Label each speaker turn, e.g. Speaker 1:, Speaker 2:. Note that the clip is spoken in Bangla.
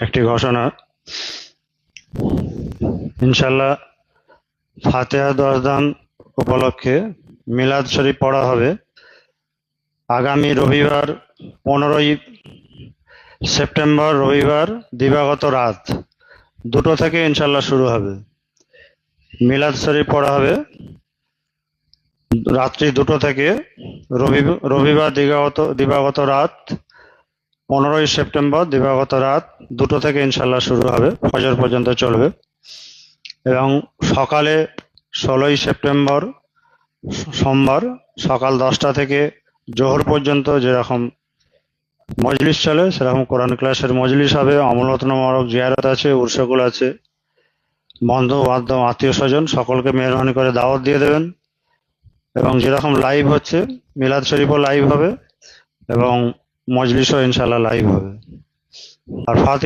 Speaker 1: একটি ঘোষণা। ইনশাল্লাহ ফাতিহা 10 দান উপলক্ষে মিলাদ শরীফ পড়া হবে আগামী রবিবার 15ই সেপ্টেম্বর, রবিবার দিবাগত রাত 2টো থেকে ইনশাল্লাহ শুরু হবে। মিলাদ শরীফ পড়া হবে রাত্রি 2টো থেকে। রবিবার দিবাগত রাত 15ই সেপ্টেম্বর দিবাগত রাত 2টো থেকে ইনশাল্লাহ শুরু হবে, ফজর পর্যন্ত চলবে। এবং সকালে 16ই সেপ্টেম্বর সোমবার সকাল 10টা থেকে জোহর পর্যন্ত যেরকম মজলিস চলে সেরকম কোরআন ক্লাসের মজলিস হবে। অমলত মোবারক জিয়ারত আছে, উরসগুল আছে। বন্ধু বান্ধব আত্মীয় স্বজন সকলকে মেহরবানি করে দাওয়াত দিয়ে দেবেন। এবং যেরকম লাইভ হচ্ছে মিলাদ শরীফও লাইভ হবে এবং মজলিসও ইনশাল্লাহ লাইভ হবে। আর